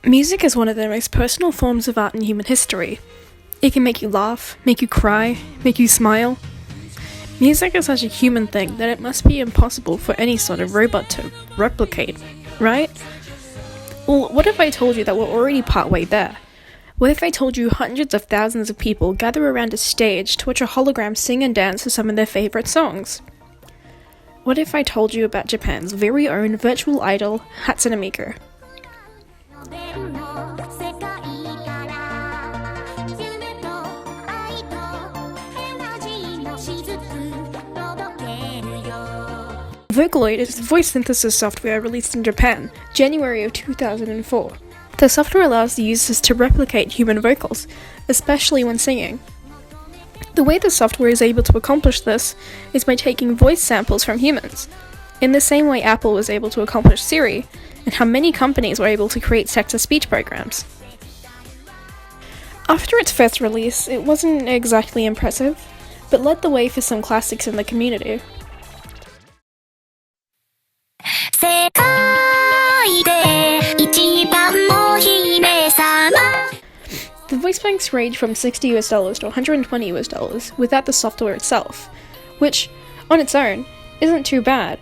Music is one of the most personal forms of art in human history. It can make you laugh, make you cry, make you smile. Music is such a human thing that it must be impossible for any sort of robot to replicate, right? Well, what if I told you that we're already partway there? What if I told you hundreds of thousands of people gather around a stage to watch a hologram sing and dance to some of their favourite songs? What if I told you about Japan's very own virtual idol, Hatsune Miku? Vocaloid is voice synthesis software released in Japan, January of 2004. The software allows the users to replicate human vocals, especially when singing. The way the software is able to accomplish this is by taking voice samples from humans, in the same way Apple was able to accomplish Siri, and how many companies were able to create text-to-speech programs. After its first release, it wasn't exactly impressive, but led the way for some classics in the community. The voice banks range from $60 to $120 without the software itself, which, on its own, isn't too bad,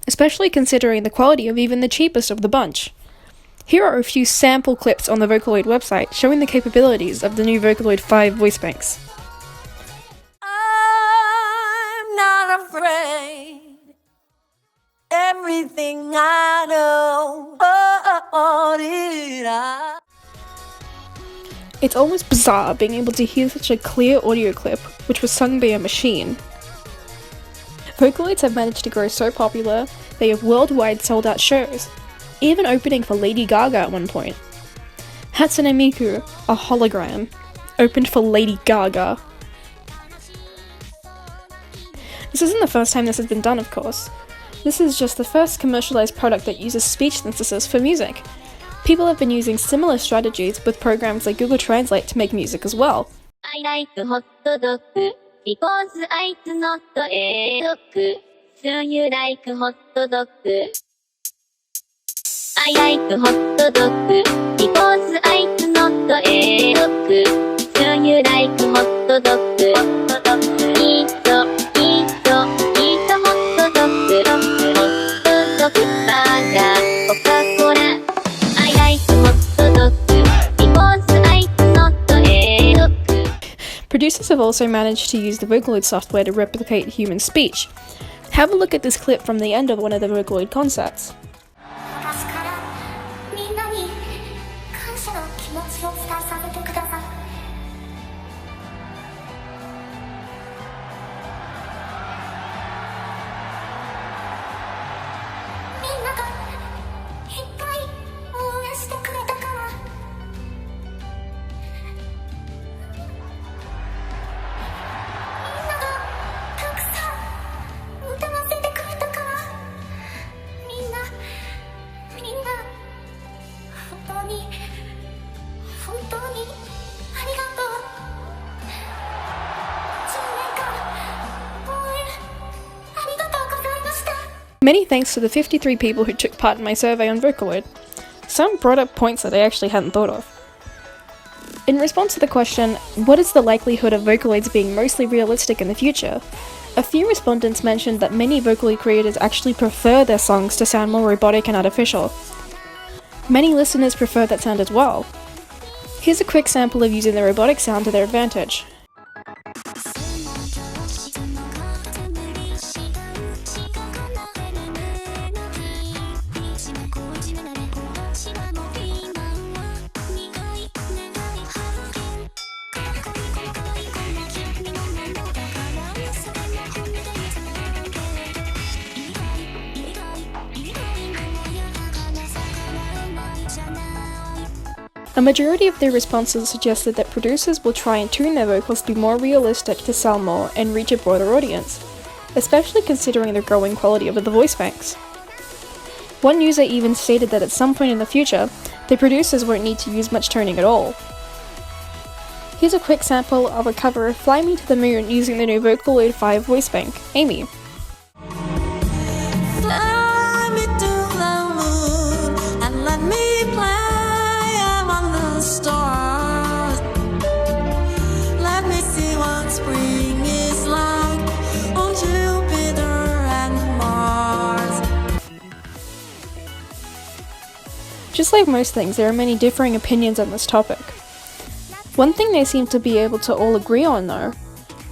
especially considering the quality of even the cheapest of the bunch. Here are a few sample clips on the Vocaloid website showing the capabilities of the new Vocaloid 5 voice banks. I'm not afraid. Everything I know, did I? It's almost bizarre being able to hear such a clear audio clip, which was sung by a machine. Vocaloids have managed to grow so popular, they have worldwide sold-out shows, even opening for Lady Gaga at one point. Hatsune Miku, a hologram, opened for Lady Gaga. This isn't the first time this has been done, of course. This is just the first commercialized product that uses speech synthesis for music. People have been using similar strategies with programs like Google Translate to make music as well. I like hot dog because it's not a dog. Do you like hot dog? I like hot dog because it's not a dog. Do you like hot dog? Eat hot dog. Hot dog burger, Coca-Cola. I like hot dog because it's not a dog. Producers have also managed to use the Vocaloid software to replicate human speech. Have a look at this clip from the end of one of the Vocaloid concerts. Many thanks to the 53 people who took part in my survey on Vocaloid. Some brought up points that I actually hadn't thought of. In response to the question, what is the likelihood of Vocaloids being mostly realistic in the future? A few respondents mentioned that many Vocaloid creators actually prefer their songs to sound more robotic and artificial. Many listeners prefer that sound as well. Here's a quick sample of using the robotic sound to their advantage. A majority of their responses suggested that producers will try and tune their vocals to be more realistic to sell more and reach a broader audience, especially considering the growing quality of the voice banks. One user even stated that at some point in the future, the producers won't need to use much toning at all. Here's a quick sample of a cover of Fly Me to the Moon using the new Vocaloid 5 voice bank, Amy. Fly me to the moon and let me play. Just like most things, there are many differing opinions on this topic. One thing they seem to be able to all agree on, though,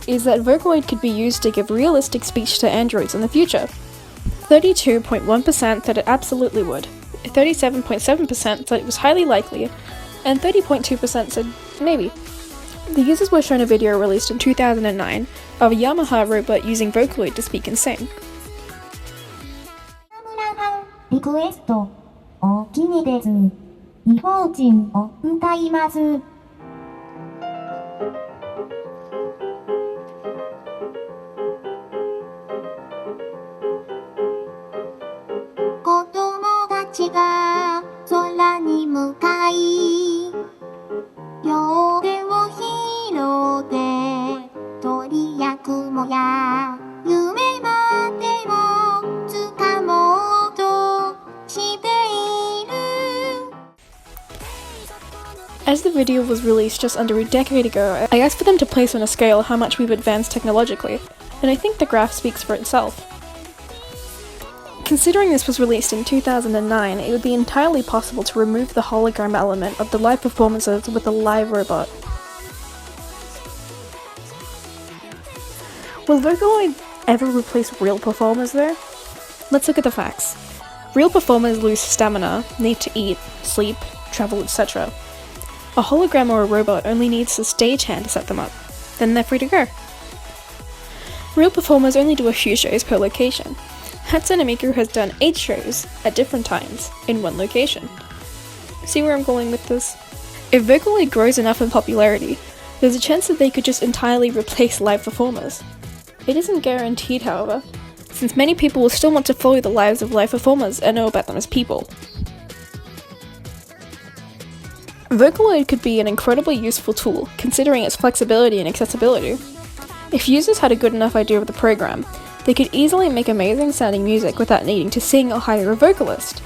is that Vocaloid could be used to give realistic speech to androids in the future. 32.1% said it absolutely would, 37.7% said it was highly likely, and 30.2% said maybe. The users were shown a video released in 2009 of a Yamaha robot using Vocaloid to speak and sing. リクエストお気にです。異邦人を歌います。子供たちが空に向かい両手を広げ鳥や雲や夢までも掴もうとしている。 As the video was released just under a decade ago, I asked for them to place on a scale how much we've advanced technologically, and I think the graph speaks for itself. Considering this was released in 2009, it would be entirely possible to remove the hologram element of the live performances with a live robot. Will Vocaloid ever replace real performers though? Let's look at the facts. Real performers lose stamina, need to eat, sleep, travel, etc. A hologram or a robot only needs a stagehand to set them up, then they're free to go. Real performers only do a few shows per location. Hatsune Miku has done 8 shows at different times in one location. See where I'm going with this? If Vocaloid grows enough in popularity, there's a chance that they could just entirely replace live performers. It isn't guaranteed, however, since many people will still want to follow the lives of live performers and know about them as people. Vocaloid could be an incredibly useful tool, considering its flexibility and accessibility. If users had a good enough idea of the program, they could easily make amazing sounding music without needing to sing or hire a vocalist.